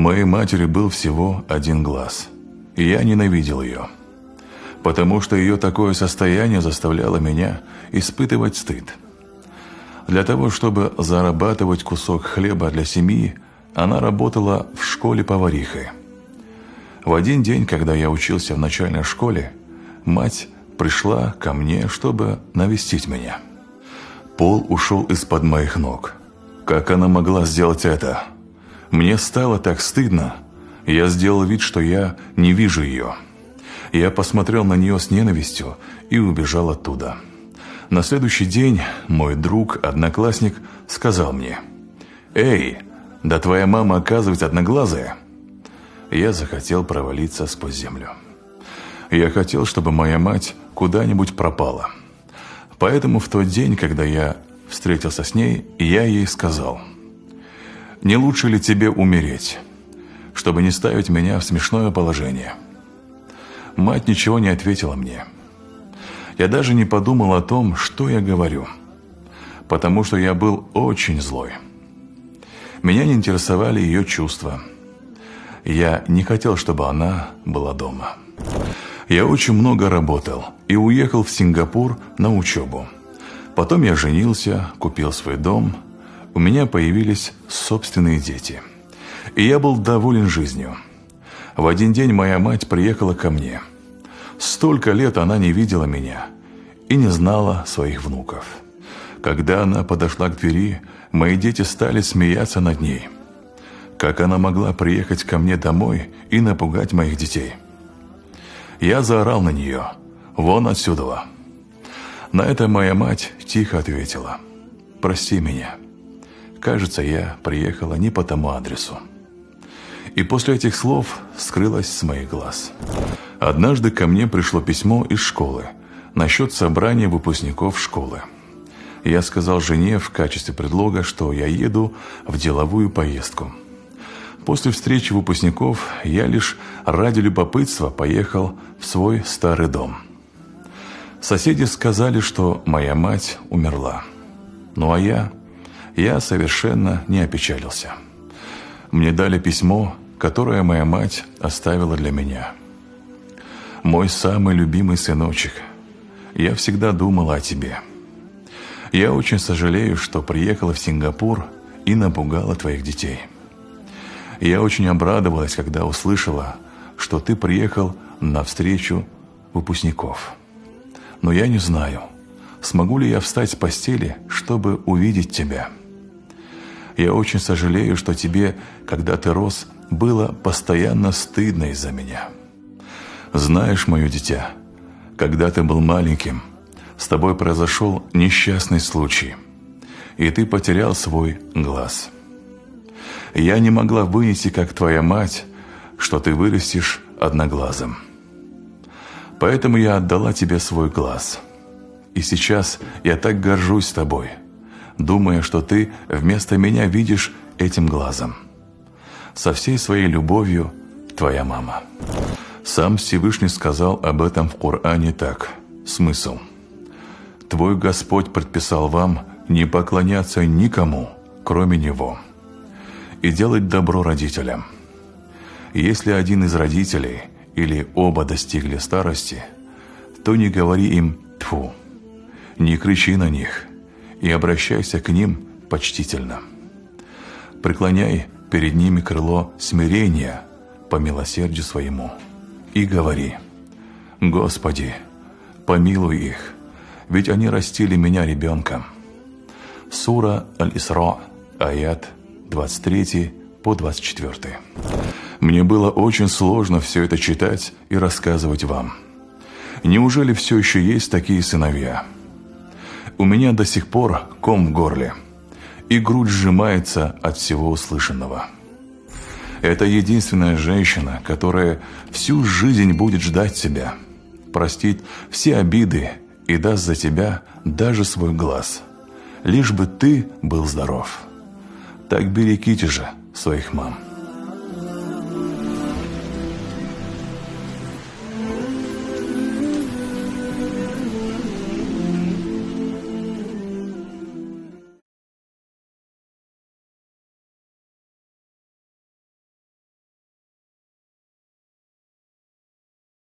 моей матери был всего один глаз, и я ненавидел ее, потому что ее такое состояние заставляло меня испытывать стыд. Для того, чтобы зарабатывать кусок хлеба для семьи, она работала в школе поварихой. В один день, когда я учился в начальной школе, мать пришла ко мне, чтобы навестить меня. Пол ушел из-под моих ног. Как она могла сделать это? Мне стало так стыдно. Я сделал вид, что я не вижу ее. Я посмотрел на нее с ненавистью и убежал оттуда. На следующий день мой друг, одноклассник, сказал мне: «Эй, да твоя мама, оказывается, одноглазая». Я захотел провалиться сквозь землю. Я хотел, чтобы моя мать куда-нибудь пропала. Поэтому в тот день, когда я встретился с ней, я ей сказал: «Не лучше ли тебе умереть, чтобы не ставить меня в смешное положение?» Мать ничего не ответила мне. Я даже не подумал о том, что я говорю, потому что я был очень злой. Меня не интересовали ее чувства. Я не хотел, чтобы она была дома. Я очень много работал и уехал в Сингапур на учебу. Потом я женился, купил свой дом. У меня появились собственные дети. И я был доволен жизнью. В один день моя мать приехала ко мне. Столько лет она не видела меня и не знала своих внуков. Когда она подошла к двери, мои дети стали смеяться над ней. Как она могла приехать ко мне домой и напугать моих детей? Я заорал на нее: «Вон отсюда!» На это моя мать тихо ответила: «Прости меня. Кажется, я приехала не по тому адресу». И после этих слов скрылась с моих глаз. Однажды ко мне пришло письмо из школы насчет собрания выпускников школы. Я сказал жене в качестве предлога, что я еду в деловую поездку. После встречи выпускников я лишь ради любопытства поехал в свой старый дом. Соседи сказали, что моя мать умерла. Ну а я совершенно не опечалился. Мне дали письмо, которое моя мать оставила для меня. «Мой самый любимый сыночек, я всегда думала о тебе. Я очень сожалею, что приехала в Сингапур и напугала твоих детей. Я очень обрадовалась, когда услышала, что ты приехал на встречу выпускников. Но я не знаю, смогу ли я встать с постели, чтобы увидеть тебя. Я очень сожалею, что тебе, когда ты рос, было постоянно стыдно из-за меня. Знаешь, мое дитя, когда ты был маленьким, с тобой произошел несчастный случай, и ты потерял свой глаз. Я не могла вынести, как твоя мать, что ты вырастешь одноглазым. Поэтому я отдала тебе свой глаз. И сейчас я так горжусь тобой, думая, что ты вместо меня видишь этим глазом. Со всей своей любовью, твоя мама». Сам Всевышний сказал об этом в Коране так. Смысл: «Твой Господь предписал вам не поклоняться никому, кроме Него, и делать добро родителям. Если один из родителей или оба достигли старости, то не говори им «тьфу», не кричи на них и обращайся к ним почтительно. Преклоняй перед ними крыло смирения по милосердию своему и говори: Господи, помилуй их, ведь они растили меня ребенком». Сура Аль-Исра, аят 23 по 24. Мне было очень сложно все это читать и рассказывать вам. Неужели все еще есть такие сыновья? У меня до сих пор ком в горле, и грудь сжимается от всего услышанного. Это единственная женщина, которая всю жизнь будет ждать тебя, простит все обиды и даст за тебя даже свой глаз, лишь бы ты был здоров. Так берегите же своих мам.